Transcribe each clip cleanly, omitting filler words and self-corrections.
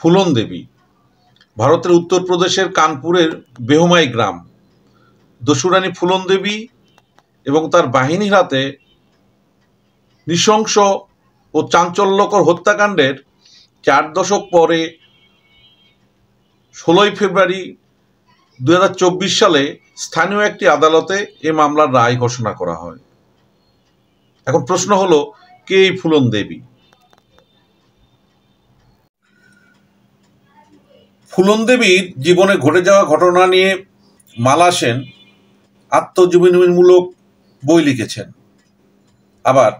ফুলন দেবী ভারতের উত্তরপ্রদেশের কানপুরের বেহমাই গ্রাম। দস্যুরানী ফুলন দেবী এবং তার বাহিনীর হাতে নৃশংস ও চাঞ্চল্যকর হত্যাকাণ্ডের 4 দশক পরে 16ই ফেব্রুয়ারি 2024 সালে স্থানীয় একটি আদালতে এ মামলার রায় ঘোষণা করা হয়। এখন প্রশ্ন হলো, কে এই ফুলন দেবী? ফুলন দেবীর জীবনে ঘটে যাওয়া ঘটনা নিয়ে মালা সেন আত্মজীবনীমূলক বই লিখেছেন। আবার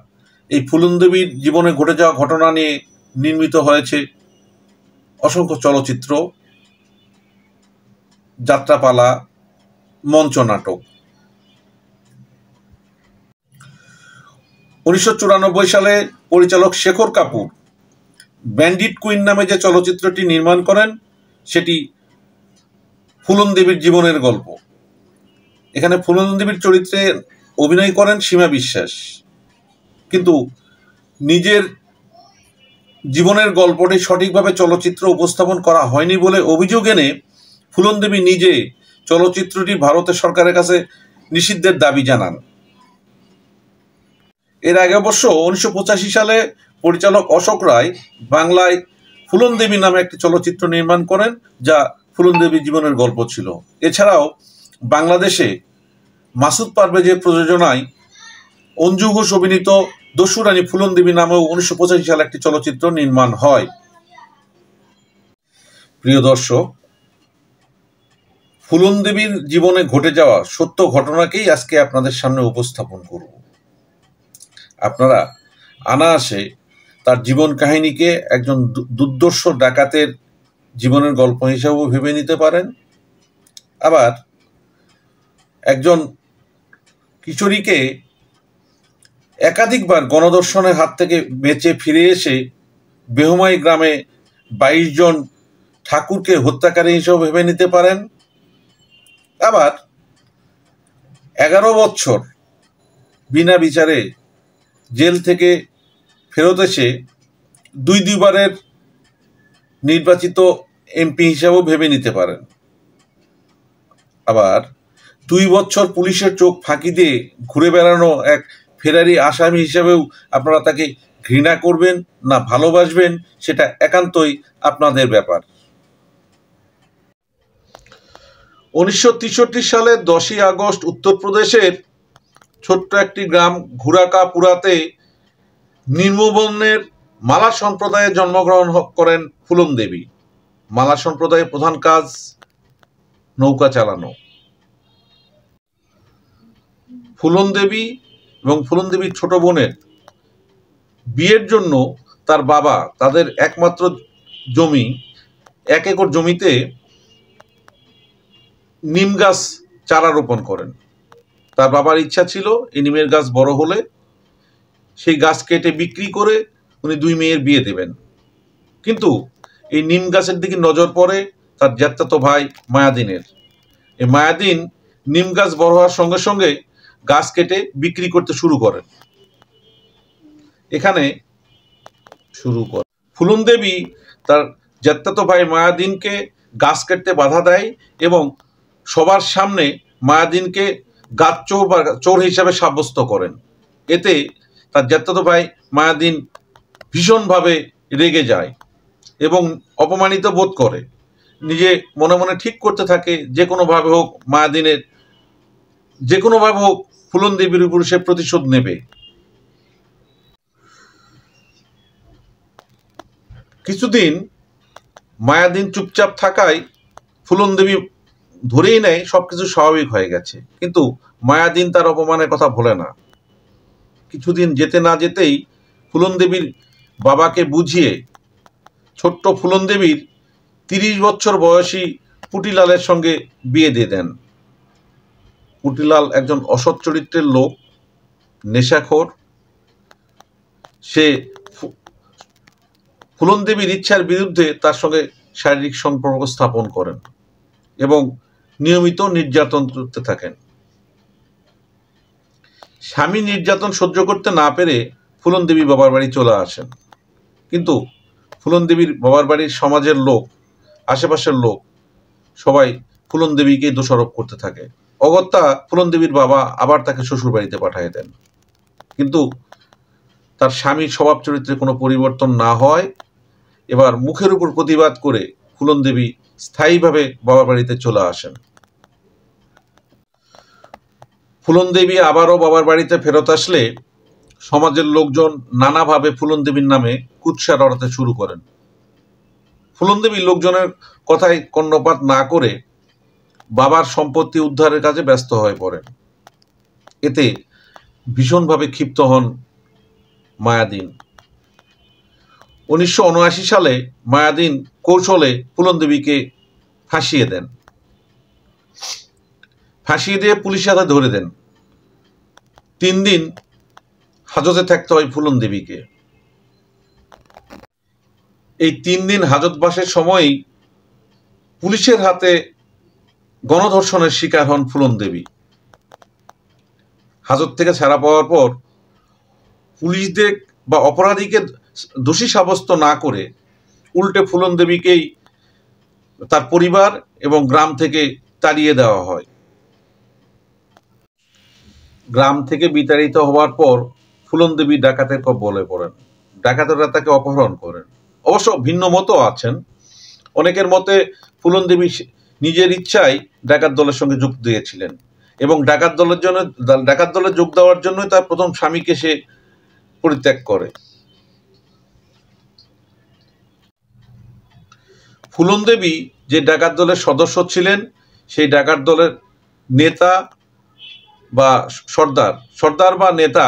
এই ফুলন দেবীর জীবনে ঘটে যাওয়া ঘটনা নিয়ে নির্মিত হয়েছে অসংখ্য চলচ্চিত্র, যাত্রাপালা, মঞ্চনাটক। 1994 সালে পরিচালক শেখর কাপুর ব্যান্ডিট কুইন নামে যে চলচ্চিত্রটি নির্মাণ করেন সেটি ফুলন দেবীর জীবনের গল্প। এখানে ফুলন দেবীর চরিত্রে অভিনয় করেন সীমা বিশ্বাস, কিন্তু নিজের জীবনের গল্পটি সঠিকভাবে চলচ্চিত্র উপস্থাপন করা হয়নি বলে অভিযোগ এনে ফুলন দেবী নিজে চলচ্চিত্রটি ভারতের সরকারের কাছে নিষিদ্ধের দাবি জানান। এর আগে অবশ্য 1985 সালে পরিচালক অশোক রায় বাংলায় ফুলন দেবী নামে একটি চলচ্চিত্র নির্মাণ করেন, যা ফুলন দেবীর জীবনের গল্প ছিল। এছাড়াও বাংলাদেশে মাসুদ পারভেজের প্রযোজনায় অঞ্জু ঘোষ অভিনীত দস্যুরানী ফুলন দেবী নামেও 1985 সালে একটি চলচ্চিত্র নির্মাণ হয়। প্রিয় দর্শক, ফুলন দেবীর জীবনে ঘটে যাওয়া সত্য ঘটনাকেই আজকে আপনাদের সামনে উপস্থাপন করব। আপনারা অনায়াসে তার জীবন কাহিনীকে একজন দুর্ধর্ষ ডাকাতের জীবনের গল্প হিসাবেও ভেবে নিতে পারেন, আবার একজন কিশোরীকে একাধিকবার গণধর্ষণের হাত থেকে বেঁচে ফিরে এসে বেহমাই গ্রামে 22 জন ঠাকুরকে হত্যাকারী হিসেবে ভেবে নিতে পারেন। আবার 11 বছর বিনা বিচারে জেল থেকে ফেরত এসে দুইবারের নির্বাচিত এমপি হিসাবেও ভেবে নিতে পারেন। আবার 2 বছর পুলিশের চোখ ফাঁকি দিয়ে ঘুরে বেড়ানো এক ফেরারি আসামি হিসাবেও আপনারা তাকে ঘৃণা করবেন না ভালোবাসবেন, সেটা একান্তই আপনাদের ব্যাপার। 1963 সালে 10ই আগস্ট উত্তরপ্রদেশের ছোট্ট একটি গ্রাম ঘুরাকাপুরাতে নিম্নবর্ণের মালা সম্প্রদায়ে জন্মগ্রহণ করেন ফুলন দেবী। মালা সম্প্রদায়ের প্রধান কাজ নৌকা চালানো। ফুলন দেবী এবং ফুলন দেবীর ছোট বোনের বিয়ের জন্য তার বাবা তাদের একমাত্র জমি 1 একর জমিতে নিম গাছ চারা রোপণ করেন। তার বাবার ইচ্ছা ছিল এই নিমের গাছ বড় হলে সেই গাছ কেটে বিক্রি করে উনি 2 মেয়ের বিয়ে দেবেন। কিন্তু এই নিম গাছের দিকে নজর পড়ে তার জ্যাঠাতো ভাই মায়াদিনের। এই মায়াদিন নিম গাছ বড় হওয়ার সঙ্গে সঙ্গে গাছ কেটে বিক্রি করতে শুরু করেন। এখানে ফুলন দেবী তার জ্যাঠাতো ভাই মায়াদিনকে গাছ কাটতে বাধা দেয় এবং সবার সামনে মায়াদিনকে গাছ চোর বা চোর হিসাবে সাব্যস্ত করেন। এতে তার জ্যাঠাতো ভাই মায়াদিন ভীষণভাবে রেগে যায় এবং অপমানিত বোধ করে। নিজে মনে মনে ঠিক করতে থাকে যে কোনোভাবে হোক মায়াদিনের যে কোনোভাবে হোক ফুলন দেবীর উপর সে প্রতিশোধ নেবে। কিছুদিন মায়াদিন চুপচাপ থাকায় ফুলন দেবী ধরেই নেয় সবকিছু স্বাভাবিক হয়ে গেছে, কিন্তু মায়াদিন তার অপমানের কথা ভোলে না। কিছুদিন যেতে না যেতেই ফুলন দেবীর বাবাকে বুঝিয়ে ছোট্ট ফুলন দেবীর 30 বছর বয়সী পুটিলালের সঙ্গে বিয়ে দিয়ে দেন। পুটিলাল একজন অসৎ চরিত্রের লোক, নেশাখোর। সে ফুলন দেবীর ইচ্ছার বিরুদ্ধে তার সঙ্গে শারীরিক সম্পর্ক স্থাপন করেন এবং নিয়মিত নির্যাতন করতে থাকেন। স্বামী নির্যাতন সহ্য করতে না পেরে ফুলন দেবী বাবার বাড়ি চলে আসেন, কিন্তু ফুলন দেবীর বাবার বাড়ির সমাজের লোক, আশেপাশের লোক সবাই ফুলন দেবীকে দোষারোপ করতে থাকে। অগত্যা ফুলন দেবীর বাবা আবার তাকে শ্বশুর বাড়িতে পাঠিয়ে দেন, কিন্তু তার স্বামীর স্বভাব চরিত্রে কোনো পরিবর্তন না হয় এবার মুখের উপর প্রতিবাদ করে ফুলন দেবী স্থায়ীভাবে বাবার বাড়িতে চলে আসেন। ফুলন দেবী আবারও বাবার বাড়িতে ফেরত আসলে সমাজের লোকজন নানাভাবে ফুলন দেবীর নামে কুৎসা রটাতে শুরু করেন। ফুলন দেবী লোকজনের কথায় কর্ণপাত না করে বাবার সম্পত্তি উদ্ধারের কাজে ব্যস্ত হয়ে পড়েন। এতে ভীষণভাবে ক্ষিপ্ত হন মায়াদিন। 1979 সালে মায়াদিন কৌশলে ফুলন দেবীকে ফাঁসিয়ে দেন, ফাঁসিয়ে দিয়ে পুলিশের হাতে ধরে দেন। 3 দিন হাজতে থাকতে হয় ফুলন দেবীকে। এই 3 দিন হাজতবাসের সময়ই পুলিশের হাতে গণধর্ষণের শিকার হন ফুলন দেবী। হাজত থেকে ছাড়া পাওয়ার পর পুলিশদের বা অপরাধীকে দোষী সাব্যস্ত না করে উল্টে ফুলন দেবীকেই তার পরিবার এবং গ্রাম থেকে তাড়িয়ে দেওয়া হয়। গ্রাম থেকে বিতাড়িত হওয়ার পর ফুলন দেবী ডাকাতের কবলে পড়েন। ডাকাতেরা তাকে অপহরণ করেন। অবশ্য ভিন্ন মতও আছেন। অনেকের মতে ফুলন দেবী নিজের ইচ্ছায় ডাকাত দলের সঙ্গে যোগ দিয়েছিলেন এবং ডাকাত দলে যোগ দেওয়ার জন্যই তার প্রথম স্বামীকে সে পরিত্যাগ করে। ফুলন দেবী যে ডাকাত দলের সদস্য ছিলেন সেই ডাকাত দলের নেতা বা সর্দার বা নেতা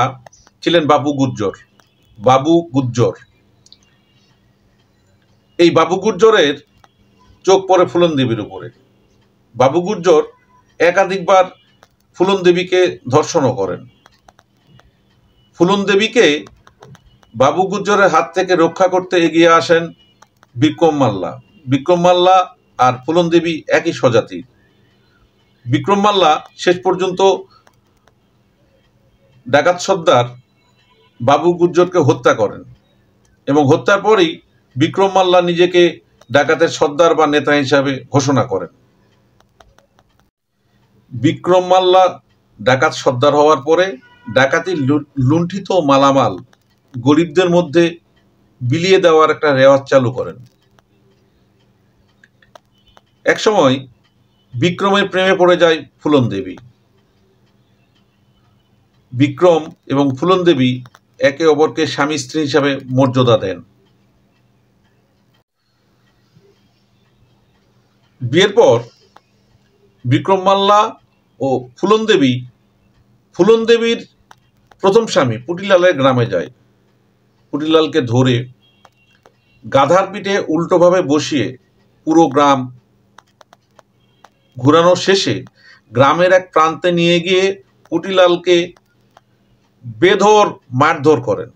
ছিলেন বাবু গুজ্জর। এই বাবু গুজ্জরের চোখ পড়ে ফুলন দেবীর উপরে। বাবু গুজ্জর একাধিকবার ফুলন দেবীকে ধর্ষণও করেন। ফুলন দেবীকে বাবু গুজ্জরের হাত থেকে রক্ষা করতে এগিয়ে আসেন বিক্রম মাল্লা। বিক্রম মাল্লা আর ফুলন দেবী একই স্বজাতির। বিক্রম মাল্লা শেষ পর্যন্ত ডাকাত সর্দার বাবু গুজ্জরকে হত্যা করেন এবং হত্যার পরেই বিক্রম মাল্লা নিজেকে ডাকাতের সর্দার বা নেতা হিসাবে ঘোষণা করেন। বিক্রম মাল্লা ডাকাত সর্দার হওয়ার পরে ডাকাতির লুণ্ঠিত মালামাল গরিবদের মধ্যে বিলিয়ে দেওয়ার একটা রেওয়াজ চালু করেন। একসময় বিক্রমের প্রেমে পড়ে যায় ফুলন দেবী। বিক্রম এবং ফুলন দেবী একে অপরকে স্বামী স্ত্রী হিসাবে মর্যাদা দেন। বিয়ের পর বিক্রম মাল্লা ও ফুলন দেবীর প্রথম স্বামী পুটিলালের গ্রামে যায়। পুটিলালকে ধরে গাধার পিঠে উল্টোভাবে বসিয়ে পুরো গ্রাম ঘুরানোর শেষে গ্রামের এক প্রান্তে নিয়ে গিয়ে পুটিলালকে বেধড় মারধর করেন।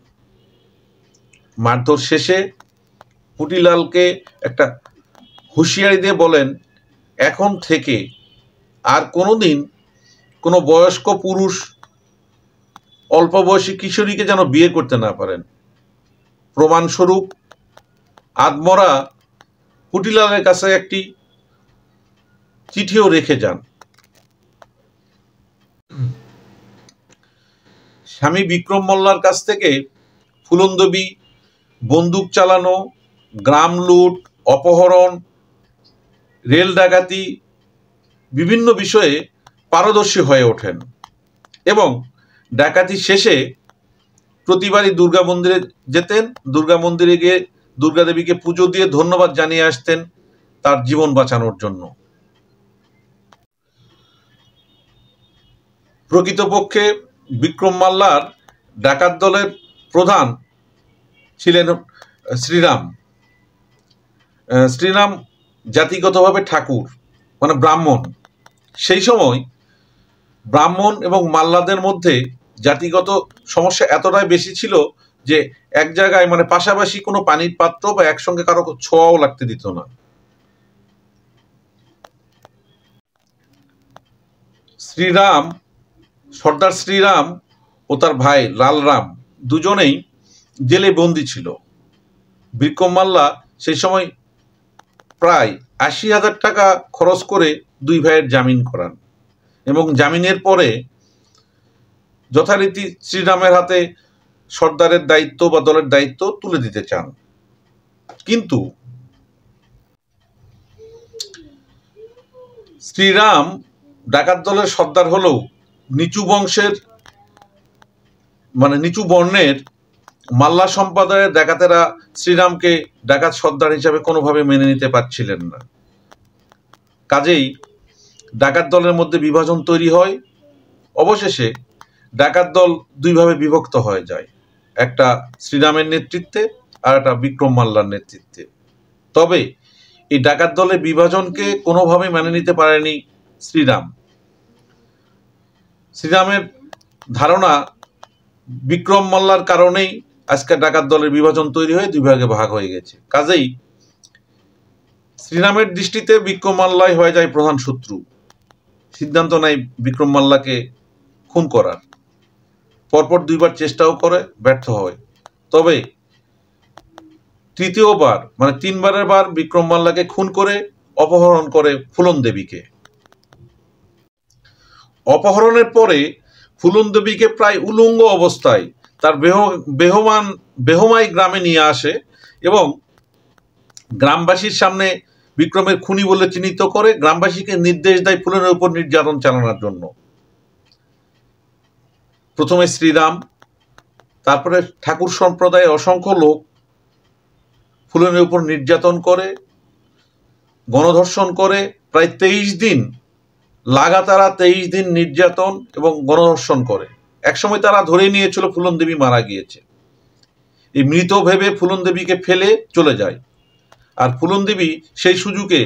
মারধর শেষে পুটিলালকে একটা হুঁশিয়ারি দিয়ে বলেন, এখন থেকে আর কোনোদিন কোনো বয়স্ক পুরুষ অল্প বয়সী কিশোরীকে যেন বিয়ে করতে না পারেন। প্রমাণস্বরূপ আদমরা পুটিলালের কাছে একটি চিঠিও রেখে যান। স্বামী বিক্রম মাল্লার কাছ থেকে ফুলন দেবী বন্দুক চালানো, গ্রাম লুট, অপহরণ, রেল ডাকাতি বিভিন্ন বিষয়ে পারদর্শী হয়ে ওঠেন এবং ডাকাতি শেষে প্রতিবারই দুর্গা মন্দিরে যেতেন। দুর্গা মন্দিরে গিয়ে দুর্গা দেবীকে পুজো দিয়ে ধন্যবাদ জানিয়ে আসতেন তার জীবন বাঁচানোর জন্য। প্রকৃতপক্ষে বিক্রম মাল্লার ডাকাত দলের প্রধান ছিলেন শ্রীরাম। শ্রীরাম জাতিগতভাবে ঠাকুর, মানে ব্রাহ্মণ। সেই সময় ব্রাহ্মণ এবং মাল্লাদের মধ্যে জাতিগত সমস্যা এতটাই বেশি ছিল যে এক জায়গায় মানে পাশাপাশি কোনো পানির পাত্র বা একসঙ্গে কারো ছোঁয়াও লাগতে দিত না। সর্দার শ্রীরাম ও তার ভাই লালরাম দুজনেই জেলে বন্দী ছিল। বিক্রম মাল্লা সেই সময় প্রায় ৮০,০০০ টাকা খরচ করে দুই ভাইয়ের জামিন করান এবং জামিনের পরে যথারীতি শ্রীরামের হাতে সর্দারের দায়িত্ব বা দলের দায়িত্ব তুলে দিতে চান। কিন্তু শ্রীরাম ডাকাত দলের সর্দার হলেও নিচু বংশের নিচু বর্ণের মাল্লা সম্প্রদায়ের ডাকাতেরা শ্রীরামকে ডাকাত সর্দার হিসাবে কোনোভাবে মেনে নিতে পারছিলেন না। কাজেই ডাকাত দলের মধ্যে বিভাজন তৈরি হয়। অবশেষে ডাকাত দল দুইভাবে বিভক্ত হয়ে যায়, একটা শ্রীরামের নেতৃত্বে আর একটা বিক্রম মাল্লার নেতৃত্বে। তবে এই ডাকাত দলের বিভাজনকে কোনোভাবে মেনে নিতে পারেনি শ্রীরাম। শ্রীরামের ধারণা বিক্রম মাল্লার কারণেই আজকে ডাকাত দলের বিভাজন তৈরি হয়ে দুই ভাগে ভাগ হয়ে গেছে। কাজেই শ্রীরামের দৃষ্টিতে বিক্রম মাল্লাই হয়ে যায় প্রধান শত্রু। সিদ্ধান্ত নেয় বিক্রম মাল্লাকে খুন করার। পরপর দুইবার চেষ্টাও করে, ব্যর্থ হয়। তবে তৃতীয়বার ৩বারের বার বিক্রম মাল্লাকে খুন করে অপহরণ করে ফুলন দেবীকে। অপহরণের পরে ফুলন দেবীকে প্রায় উলঙ্গ অবস্থায় তার বেহমাই গ্রামে নিয়ে আসে এবং গ্রামবাসীর সামনে বিক্রমের খুনি বলে চিহ্নিত করে গ্রামবাসীকে নির্দেশ দেয় ফুলনের উপর নির্যাতন চালানোর জন্য। প্রথমে শ্রীরাম, তারপরে ঠাকুর সম্প্রদায়ের অসংখ্য লোক ফুলনের উপর নির্যাতন করে, গণধর্ষণ করে। প্রায় ২৩ দিন লাগাতারা ২৩ দিন নির্যাতন এবং গণধর্ষণ করে। একসময় তারা ধরে নিয়েছিল ফুলন দেবী মারা গিয়েছে। এই মৃত ভেবে ফুলন দেবীকে ফেলে চলে যায়। আর ফুলন দেবী সেই সুযোগে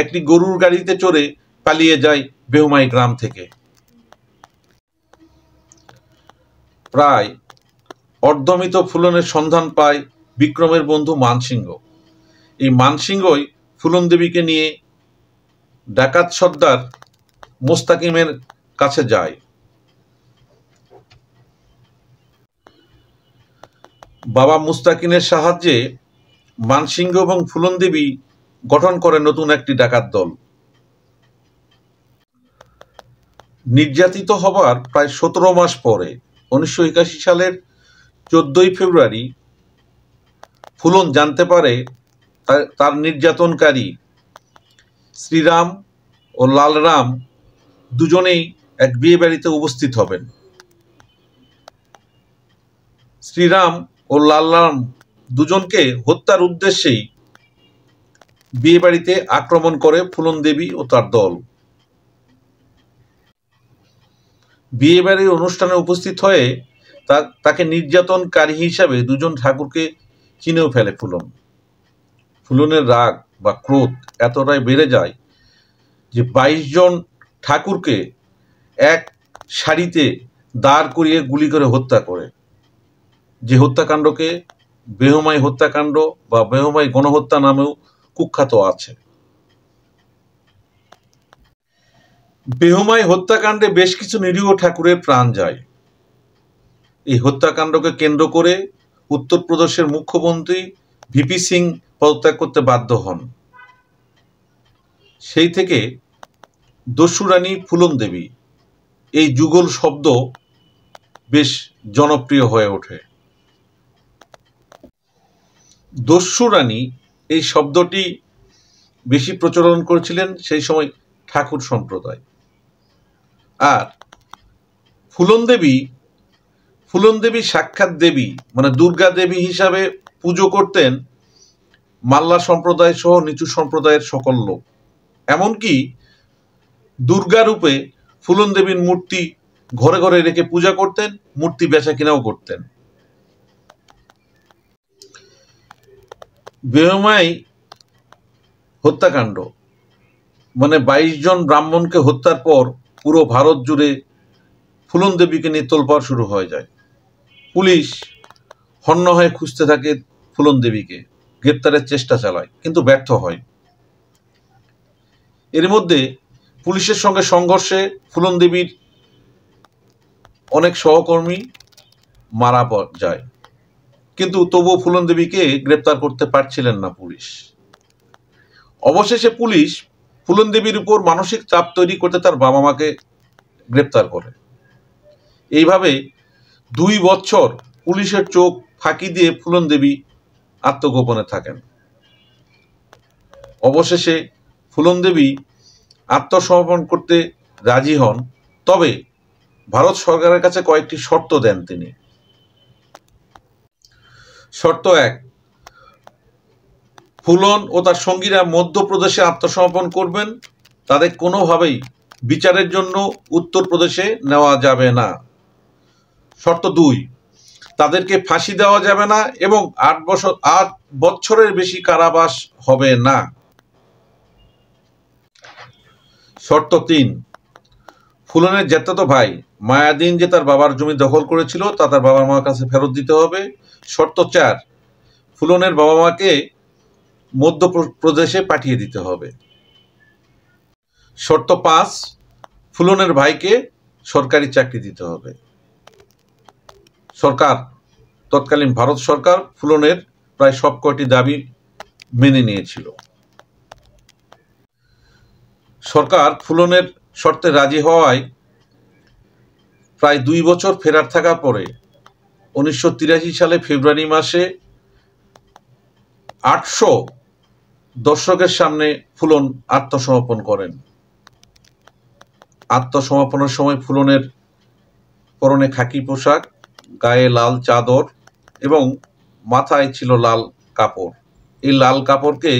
একটি গরুর গাড়িতে চড়ে পালিয়ে যায় বেহুমাই গ্রাম থেকে। প্রায় অর্ধমৃত ফুলনের সন্ধান পায় বিক্রমের বন্ধু মানসিংহ। এই মানসিংহই ফুলন দেবীকে নিয়ে ডাকাত সর্দার মোস্তাকিমের কাছে যায়। বাবা মুস্তাকিমের সাহায্যে মানসিংহ এবং ফুলন দেবী গঠন করে নতুন একটি ডাকাত দল। নির্যাতিত হবার প্রায় ১৭ মাস পরে ১৯৮১ সালের ১৪ই ফেব্রুয়ারি ফুলন জানতে পারে তার নির্যাতনকারী শ্রীরাম ও লালরাম দুজনেই এক বিয়ে বাড়িতে উপস্থিত হবেন। শ্রীরাম ও লালরাম দুজনকে হত্যার উদ্দেশ্যেই বিয়ে বাড়িতে আক্রমণ করে ফুলন দেবী ও তার দল। বিয়ে বাড়ির অনুষ্ঠানে উপস্থিত হয়ে তাকে নির্যাতনকারী হিসাবে দুজন ঠাকুরকে চিনেও ফেলে ফুলন। ফুলনের রাগ বা ক্রোধ এতটাই বেড়ে যায় যে ২২ জন ঠাকুরকে এক সারিতে দাঁড় করিয়ে গুলি করে হত্যা করে, যে হত্যাকাণ্ডকে বেহুমাই হত্যাকাণ্ড বা বেহুমাই গণহত্যা নামেও কুখ্যাত আছে। বেহুমাই হত্যাকাণ্ডে বেশ কিছু নিরীহ ঠাকুরের প্রাণ যায়। এই হত্যাকাণ্ডকে কেন্দ্র করে উত্তরপ্রদেশের মুখ্যমন্ত্রী ভিপি সিং পদত্যাগ করতে বাধ্য হন। সেই থেকে দস্যুরানী ফুলন দেবী এই যুগল শব্দ বেশ জনপ্রিয় হয়ে ওঠে। দস্যুরানী এই শব্দটি বেশি প্রচলন করেছিলেন সেই সময় ঠাকুর সম্প্রদায়। আর ফুলন দেবী সাক্ষাৎ দেবী দুর্গা দেবী হিসাবে পুজো করতেন মাল্লা সম্প্রদায় সহ নিচু সম্প্রদায়ের সকল লোক। এমনকি দুর্গা রূপে ফুলন দেবীর মূর্তি ঘরে ঘরে রেখে পূজা করতেন, মূর্তি বেচা কিনাও করতেন। বেহুমাই হত্যাকাণ্ড ২২ জন ব্রাহ্মণকে হত্যার পর পুরো ভারত জুড়ে ফুলন দেবীকে নিয়ে তোলপাড় শুরু হয়ে যায়। পুলিশ হন্য হয়ে খুঁজতে থাকে ফুলন দেবীকে, গ্রেপ্তারের চেষ্টা চালায়, কিন্তু ব্যর্থ হয়। এর মধ্যে পুলিশের সঙ্গে সংঘর্ষে ফুলন দেবীর অনেক সহকর্মী মারা যায়। কিন্তু তবুও ফুলন দেবীকে গ্রেপ্তার করতে পারছিলেন না পুলিশ। অবশেষে পুলিশ ফুলন দেবীর উপর মানসিক চাপ তৈরি করতে তার বাবা মাকে গ্রেপ্তার করে। এইভাবে 2 বছর পুলিশের চোখ ফাঁকি দিয়ে ফুলন দেবী আত্মগোপনে থাকেন। অবশেষে ফুলন দেবী আত্মসমর্পণ করতে রাজি হন, তবে ভারত সরকারের কাছে কয়েকটি শর্ত দেন তিনি। শর্ত 1, ফুলন ও তার সঙ্গীরা মধ্যপ্রদেশে আত্মসমর্পণ করবেন, তাদের কোনোভাবেই বিচারের জন্য উত্তরপ্রদেশে নেওয়া যাবে না। শর্ত 2, তাদেরকে ফাঁসি দেওয়া যাবে না এবং 8 বছরের বেশি কারাবাস হবে না। শর্ত 3, ফুলনের জ্যাঠাতো ভাই মায়াদিন যে তার বাবার জমি দখল করেছিল তা তার বাবা মার কাছে ফেরত দিতে হবে। শর্ত 4, ফুলনের বাবা মাকে মধ্যপ্রদেশে পাঠিয়ে দিতে হবে। শর্ত 5, ফুলনের ভাইকে সরকারি চাকরি দিতে হবে। তৎকালীন ভারত সরকার ফুলনের প্রায় সবকটি দাবি মেনে নিয়েছিল। সরকার ফুলনের শর্তে রাজি হওয়ায় প্রায় 2 বছর ফেরার থাকার পরে 1983 সালে ফেব্রুয়ারি মাসে 800 দর্শকের সামনে ফুলন আত্মসমর্পণ করেন। আত্মসমর্পণের সময় ফুলনের পরনে খাকি পোশাক, গায়ে লাল চাদর এবং মাথায় ছিল লাল কাপড়। এই লাল কাপড়কে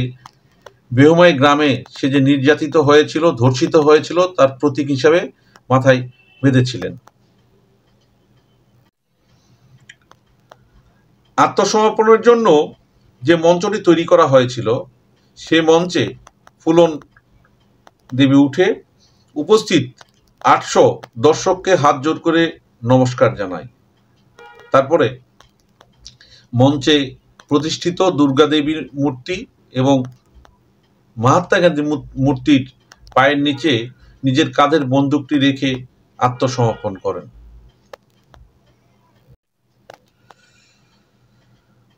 বেহুমাই গ্রামে সে যে নির্যাতিত হয়েছিল, ধর্ষিত হয়েছিল, তার প্রতীক হিসাবে মাথায় বেঁধেছিলেন। আত্মসমর্পণের জন্য যে মঞ্চটি তৈরি করা হয়েছিল, সে মঞ্চে ফুলন দেবী উঠে উপস্থিত 800 দর্শককে হাত জোড় করে নমস্কার জানায়। তারপরে মঞ্চে প্রতিষ্ঠিত দুর্গা দেবীর মূর্তি এবং মহাত্মা গান্ধী মূর্তির পায়ের নিচে নিজের কাঁধের বন্দুকটি রেখে আত্মসমর্পণ করেন।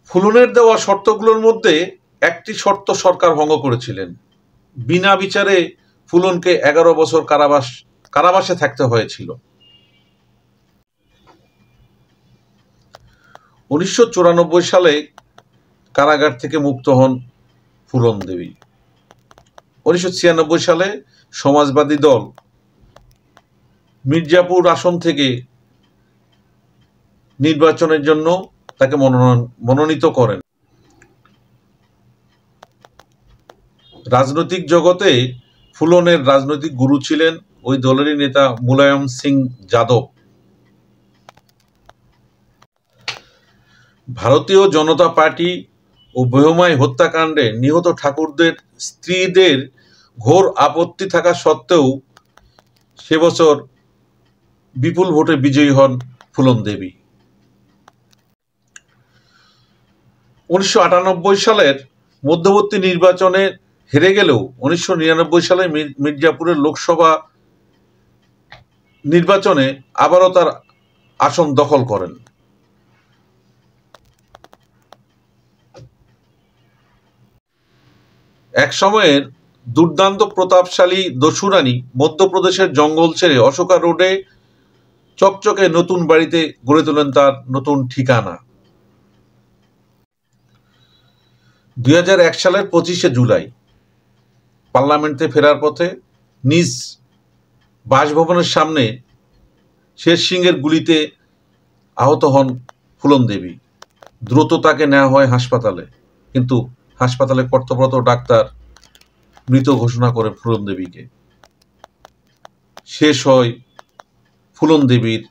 ফুলনের দেওয়া শর্তগুলোর মধ্যে একটি শর্ত সরকার ভঙ্গ করেছিলেন। বিনা বিচারে ফুলনকে 11 বছর কারাবাসে থাকতে হয়েছিল। 1994 সালে কারাগার থেকে মুক্ত হন ফুলন দেবী। 1996 সালে সমাজবাদী দল মির্জাপুর আসন থেকে নির্বাচনের জন্য তাকে মনোনীত করেন। রাজনৈতিক জগতে ফুলনের রাজনৈতিক গুরু ছিলেন ওই দলেরই নেতা মুলায়ম সিং যাদব। ভারতীয় জনতা পার্টি ও বেহুমাই হত্যাকাণ্ডে নিহত ঠাকুরদের স্ত্রীদের ঘোর আপত্তি থাকা সত্ত্বেও সে বছর বিপুল ভোটে বিজয়ী হন ফুলন দেবী। 1998 সালের মধ্যবর্তী নির্বাচনে হেরে গেলেও 1999 সালে মির্জাপুরের লোকসভা নির্বাচনে আবারও তার আসন দখল করেন। এক সময়ের দুর্দান্ত প্রতাপশালী দস্যুরানী মধ্যপ্রদেশের জঙ্গল ছেড়ে অশোকা রোডে চকচকে নতুন বাড়িতে গড়ে তোলেন তার নতুন ঠিকানা। 2001 সালের 25শে জুলাই পার্লামেন্টে ফেরার পথে নিজ বাসভবনের সামনে শের সিংয়ের গুলিতে আহত হন ফুলন দেবী। দ্রুত তাকে নেওয়া হয় হাসপাতালে, কিন্তু হাসপাতালে কর্তব্যরত ডাক্তার মৃত ঘোষণা করে ফুলন দেবীকে। শেষ হয় ফুলন দেবীর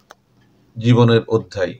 জীবনের অধ্যায়।